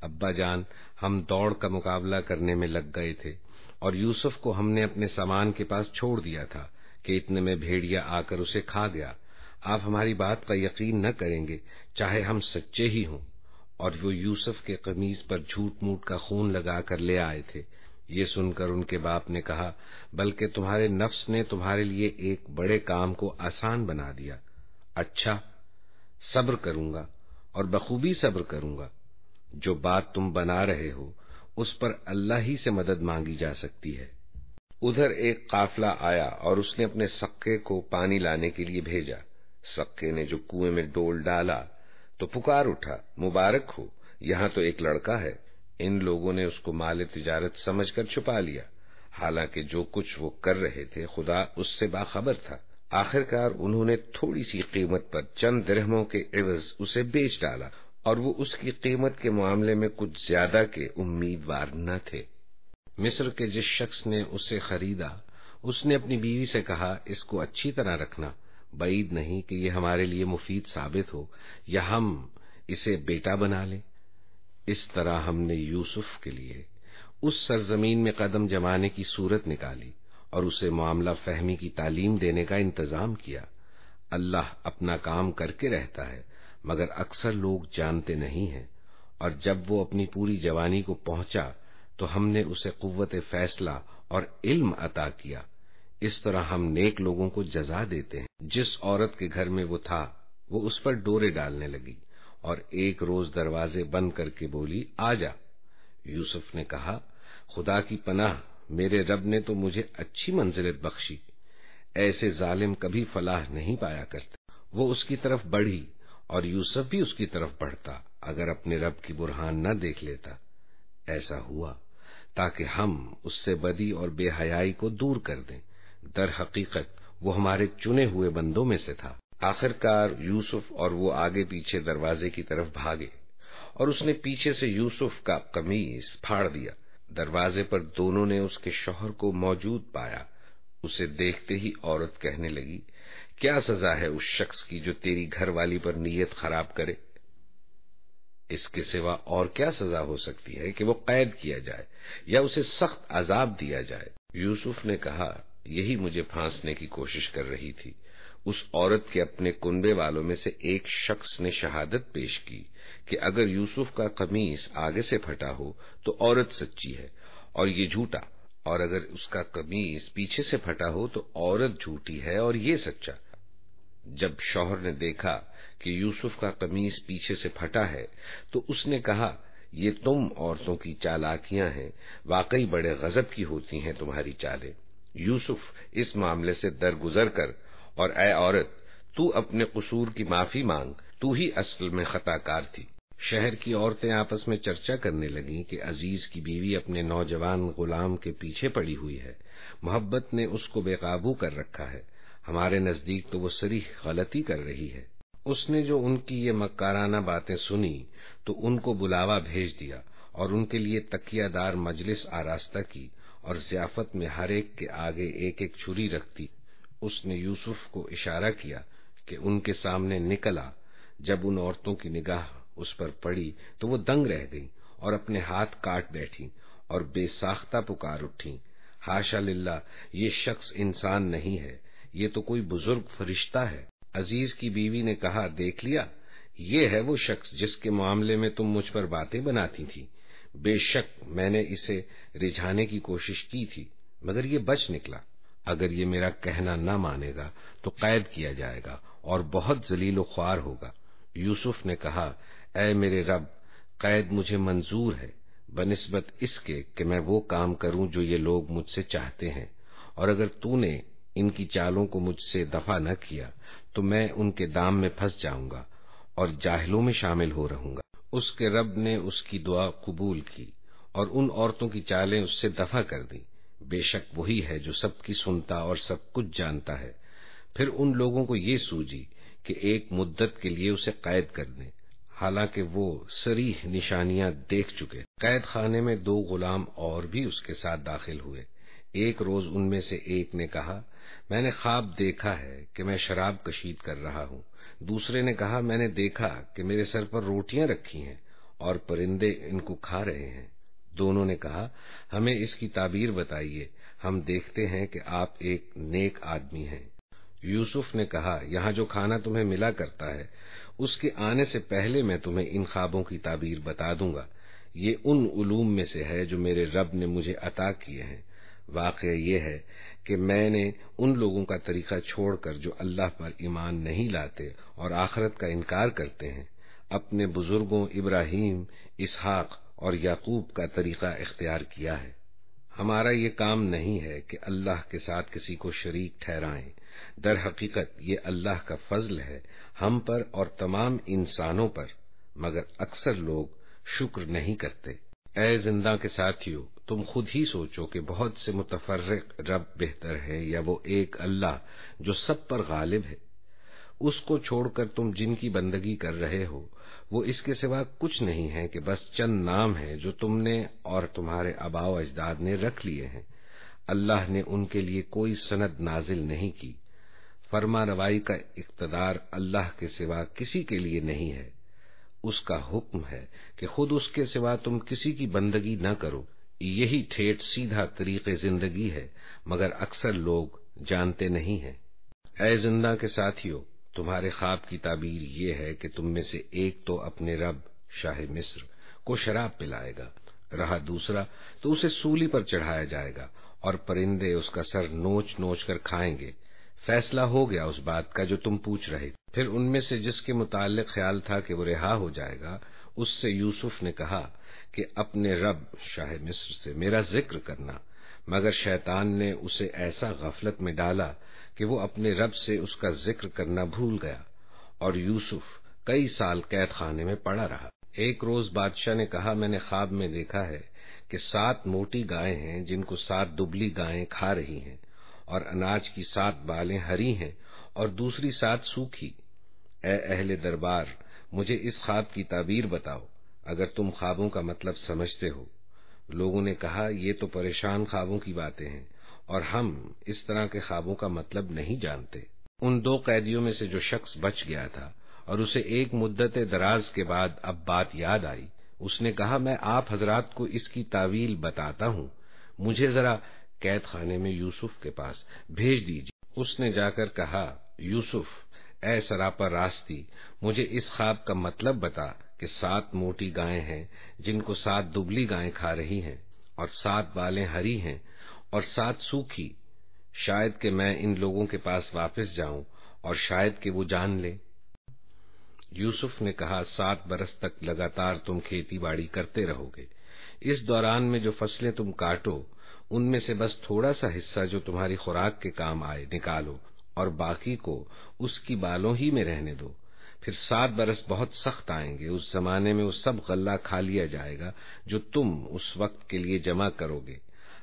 ابا جان، ہم دوڑ کا مقابلہ کرنے میں لگ گئے تھے اور یوسف کو ہم نے اپنے سامان کے پاس چھوڑ دیا تھا کہ اتنے میں بھیڑیا آ کر اسے کھا گیا۔ آپ ہماری بات کا یقین نہ کریں گے چاہے ہم سچے ہی ہوں، اور وہ یوسف کے قمیص پر جھوٹ موٹ کا خون لگا کر لے آئے تھے۔ یہ سن کر ان کے باپ نے کہا بلکہ تمہارے نفس نے تمہارے لیے ایک بڑے کام کو آسان بنا دیا۔ اچھا، صبر کروں گا اور بخوبی صبر کروں گا۔ جو بات تم بنا رہے ہو اس پر اللہ ہی سے مدد مانگی جا سکتی ہے۔ ادھر ایک قافلہ آیا اور اس نے اپنے سقے کو پانی لانے کے لیے بھیجا۔ سقے نے جو کنویں میں ڈول ڈالا تو پکار اٹھا مبارک ہو، یہاں تو ایک لڑکا ہے۔ ان لوگوں نے اس کو مال تجارت سمجھ کر چھپا لیا، حالانکہ جو کچھ وہ کر رہے تھے خدا اس سے باخبر تھا۔ آخرکار انہوں نے تھوڑی سی قیمت پر چند درہموں کے عوض اسے بیچ ڈالا، اور وہ اس کی قیمت کے معاملے میں کچھ زیادہ کے امیدوار نہ تھے۔ مصر کے جس شخص نے اسے خریدا اس نے اپنی بیوی سے کہا اس کو اچھی طرح رکھنا، بعید نہیں کہ یہ ہمارے لیے مفید ثابت ہو یا ہم اسے بیٹا بنا لیں۔ اس طرح ہم نے یوسف کے لیے اس سرزمین میں قدم جمانے کی صورت نکالی اور اسے معاملہ فہمی کی تعلیم دینے کا انتظام کیا۔ اللہ اپنا کام کر کے رہتا ہے مگر اکثر لوگ جانتے نہیں ہیں، اور جب وہ اپنی پوری جوانی کو پہنچا تو ہم نے اسے قوت فیصلہ اور علم عطا کیا۔ اس طرح ہم نیک لوگوں کو جزا دیتے ہیں۔ جس عورت کے گھر میں وہ تھا وہ اس پر ڈورے ڈالنے لگی اور ایک روز دروازے بند کر کے بولی آ جا۔ یوسف نے کہا خدا کی پناہ، میرے رب نے تو مجھے اچھی منزلت بخشی، ایسے ظالم کبھی فلاح نہیں پایا کرتے۔ وہ اس کی طرف بڑھی اور یوسف بھی اس کی طرف بڑھتا اگر اپنے رب کی برہان نہ دیکھ لیتا۔ ایسا ہوا تاکہ ہم اس سے بدی اور بے حیائی کو دور کر دیں، در حقیقت وہ ہمارے چنے ہوئے بندوں میں سے تھا۔ آخرکار یوسف اور وہ آگے پیچھے دروازے کی طرف بھاگے اور اس نے پیچھے سے یوسف کا قمیص پھاڑ دیا۔ دروازے پر دونوں نے اس کے شوہر کو موجود پایا۔ اسے دیکھتے ہی عورت کہنے لگی کیا سزا ہے اس شخص کی جو تیری گھر والی پر نیت خراب کرے؟ اس کے سوا اور کیا سزا ہو سکتی ہے کہ وہ قید کیا جائے یا اسے سخت عذاب دیا جائے؟ یوسف نے کہا یہی مجھے پھانسنے کی کوشش کر رہی تھی۔ اس عورت کے اپنے کنبے والوں میں سے ایک شخص نے شہادت پیش کی کہ اگر یوسف کا قمیص آگے سے پھٹا ہو تو عورت سچی ہے اور یہ جھوٹا، اور اگر اس کا قمیص پیچھے سے پھٹا ہو تو عورت جھوٹی ہے اور یہ سچا۔ جب شوہر نے دیکھا کہ یوسف کا قمیص پیچھے سے پھٹا ہے تو اس نے کہا یہ تم عورتوں کی چالاکیاں ہیں، واقعی بڑے غضب کی ہوتی ہیں تمہاری چالیں۔ یوسف اس معاملے سے درگزر کر اور اے عورت تو اپنے قصور کی معافی مانگ، تو ہی اصل میں خطا کار تھی۔ شہر کی عورتیں آپس میں چرچا کرنے لگیں کہ عزیز کی بیوی اپنے نوجوان غلام کے پیچھے پڑی ہوئی ہے، محبت نے اس کو بے قابو کر رکھا ہے، ہمارے نزدیک تو وہ صریح غلطی کر رہی ہے۔ اس نے جو ان کی یہ مکارانہ باتیں سنی تو ان کو بلاوا بھیج دیا اور ان کے لیے تکیہ دار مجلس آراستہ کی اور ضیافت میں ہر ایک کے آگے ایک ایک چھری رکھتی۔ اس نے یوسف کو اشارہ کیا کہ ان کے سامنے نکل آ۔ جب ان عورتوں کی نگاہ اس پر پڑی تو وہ دنگ رہ گئیں اور اپنے ہاتھ کاٹ بیٹھیں اور بے ساختہ پکار اٹھیں، حاشا للہ، یہ شخص انسان نہیں ہے، یہ تو کوئی بزرگ فرشتہ ہے۔ عزیز کی بیوی نے کہا دیکھ لیا، یہ ہے وہ شخص جس کے معاملے میں تم مجھ پر باتیں بناتی تھی۔ بے شک میں نے اسے رجھانے کی کوشش کی تھی مگر یہ بچ نکلا۔ اگر یہ میرا کہنا نہ مانے گا تو قید کیا جائے گا اور بہت ذلیل و خوار ہوگا۔ یوسف نے کہا اے میرے رب، قید مجھے منظور ہے بنسبت اس کے کہ میں وہ کام کروں جو یہ لوگ مجھ سے چاہتے ہیں، اور اگر تو نے ان کی چالوں کو مجھ سے دفع نہ کیا تو میں ان کے دام میں پھنس جاؤں گا اور جاہلوں میں شامل ہو رہوں گا۔ اس کے رب نے اس کی دعا قبول کی اور ان عورتوں کی چالیں اس سے دفع کر دیں۔ بے شک وہی ہے جو سب کی سنتا اور سب کچھ جانتا ہے۔ پھر ان لوگوں کو یہ سوجی کہ ایک مدت کے لیے اسے قید کر دیں، حالانکہ وہ صریح نشانیاں دیکھ چکے۔ قید خانے میں 2 غلام اور بھی اس کے ساتھ داخل ہوئے۔ ایک روز ان میں سے ایک نے کہا، میں نے خواب دیکھا ہے کہ میں شراب کشید کر رہا ہوں۔ دوسرے نے کہا، میں نے دیکھا کہ میرے سر پر روٹیاں رکھی ہیں اور پرندے ان کو کھا رہے ہیں۔ دونوں نے کہا، ہمیں اس کی تعبیر بتائیے، ہم دیکھتے ہیں کہ آپ ایک نیک آدمی ہیں۔ یوسف نے کہا، یہاں جو کھانا تمہیں ملا کرتا ہے اس کے آنے سے پہلے میں تمہیں ان خوابوں کی تعبیر بتا دوں گا۔ یہ ان علوم میں سے ہے جو میرے رب نے مجھے عطا کیے ہیں۔ واقعہ یہ ہے کہ میں نے ان لوگوں کا طریقہ چھوڑ کر جو اللہ پر ایمان نہیں لاتے اور آخرت کا انکار کرتے ہیں، اپنے بزرگوں ابراہیم، اسحاق اور یعقوب کا طریقہ اختیار کیا ہے۔ ہمارا یہ کام نہیں ہے کہ اللہ کے ساتھ کسی کو شریک ٹھہرائیں، در حقیقت یہ اللہ کا فضل ہے ہم پر اور تمام انسانوں پر، مگر اکثر لوگ شکر نہیں کرتے۔ اے زندہ کے ساتھیو، تم خود ہی سوچو کہ بہت سے متفرق رب بہتر ہے یا وہ ایک اللہ جو سب پر غالب ہے؟ اس کو چھوڑ کر تم جن کی بندگی کر رہے ہو وہ اس کے سوا کچھ نہیں ہے کہ بس چند نام ہیں جو تم نے اور تمہارے آباء و اجداد نے رکھ لیے ہیں۔ اللہ نے ان کے لیے کوئی سند نازل نہیں کی۔ فرما روائی کا اقتدار اللہ کے سوا کسی کے لیے نہیں ہے۔ اس کا حکم ہے کہ خود اس کے سوا تم کسی کی بندگی نہ کرو۔ یہی ٹھیٹ سیدھا طریق زندگی ہے، مگر اکثر لوگ جانتے نہیں ہیں۔ اے زندہ کے ساتھیو، تمہارے خواب کی تعبیر یہ ہے کہ تم میں سے ایک تو اپنے رب شاہ مصر کو شراب پلائے گا، رہا دوسرا تو اسے سولی پر چڑھایا جائے گا اور پرندے اس کا سر نوچ نوچ کر کھائیں گے۔ فیصلہ ہو گیا اس بات کا جو تم پوچھ رہے تھے۔ پھر ان میں سے جس کے متعلق خیال تھا کہ وہ رہا ہو جائے گا، اس سے یوسف نے کہا کہ اپنے رب شاہ مصر سے میرا ذکر کرنا، مگر شیطان نے اسے ایسا غفلت میں ڈالا کہ وہ اپنے رب سے اس کا ذکر کرنا بھول گیا، اور یوسف کئی سال قید خانے میں پڑا رہا۔ ایک روز بادشاہ نے کہا، میں نے خواب میں دیکھا ہے کہ 7 موٹی گائیں ہیں جن کو 7 دبلی گائیں کھا رہی ہیں، اور اناج کی 7 بالیں ہری ہیں اور دوسری 7 سوکھی۔ اے اہل دربار، مجھے اس خواب کی تعبیر بتاؤ اگر تم خوابوں کا مطلب سمجھتے ہو۔ لوگوں نے کہا، یہ تو پریشان خوابوں کی باتیں ہیں اور ہم اس طرح کے خوابوں کا مطلب نہیں جانتے۔ ان 2 قیدیوں میں سے جو شخص بچ گیا تھا اور اسے ایک مدت دراز کے بعد اب بات یاد آئی، اس نے کہا، میں آپ حضرات کو اس کی تعویل بتاتا ہوں، مجھے ذرا قید خانے میں یوسف کے پاس بھیج دیجیے۔ اس نے جا کر کہا، یوسف، اے سراپا راستی، مجھے اس خواب کا مطلب بتا کہ 7 موٹی گائیں ہیں جن کو 7 دبلی گائیں کھا رہی ہیں، اور 7 بالیں ہری ہیں اور 7 سوکھی۔ شاید کہ میں ان لوگوں کے پاس واپس جاؤں اور شاید کہ وہ جان لیں۔ یوسف نے کہا، 7 برس تک لگاتار تم کھیتی باڑی کرتے رہو گے۔ اس دوران میں جو فصلیں تم کاٹو ان میں سے بس تھوڑا سا حصہ جو تمہاری خوراک کے کام آئے نکالو اور باقی کو اس کی بالوں ہی میں رہنے دو۔ پھر 7 برس بہت سخت آئیں گے، اس زمانے میں وہ سب غلہ کھا لیا جائے گا جو تم اس وقت کے لیے جمع کرو گے۔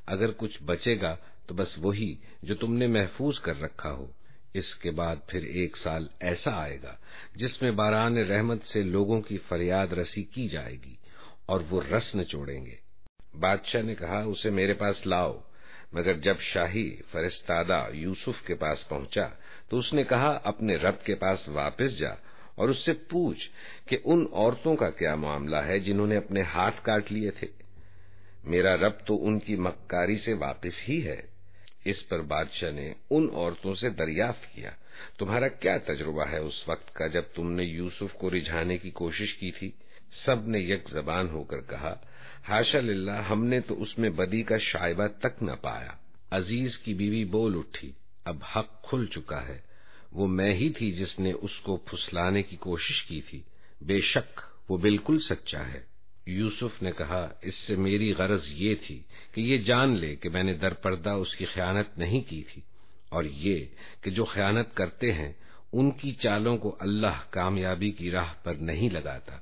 اگر کچھ بچے گا تو بس وہی جو تم نے محفوظ کر رکھا ہو۔ اس کے بعد پھر 1 سال ایسا آئے گا جس میں باران رحمت سے لوگوں کی فریاد رسی کی جائے گی اور وہ رس نچوڑیں گے۔ بادشاہ نے کہا، اسے میرے پاس لاؤ، مگر جب شاہی فرستادہ یوسف کے پاس پہنچا تو اس نے کہا، اپنے رب کے پاس واپس جا اور اس سے پوچھ کہ ان عورتوں کا کیا معاملہ ہے جنہوں نے اپنے ہاتھ کاٹ لیے تھے۔ میرا رب تو ان کی مکاری سے واقف ہی ہے۔ اس پر بادشاہ نے ان عورتوں سے دریافت کیا، تمہارا کیا تجربہ ہے اس وقت کا جب تم نے یوسف کو رجھانے کی کوشش کی تھی؟ سب نے یک زبان ہو کر کہا، حاشا للہ، ہم نے تو اس میں بدی کا شائبہ تک نہ پایا۔ عزیز کی بیوی بول اٹھی، اب حق کھل چکا ہے، وہ میں ہی تھی جس نے اس کو پھسلانے کی کوشش کی تھی، بے شک وہ بالکل سچا ہے۔ یوسف نے کہا، اس سے میری غرض یہ تھی کہ یہ جان لے کہ میں نے در پردہ اس کی خیانت نہیں کی تھی، اور یہ کہ جو خیانت کرتے ہیں ان کی چالوں کو اللہ کامیابی کی راہ پر نہیں لگاتا۔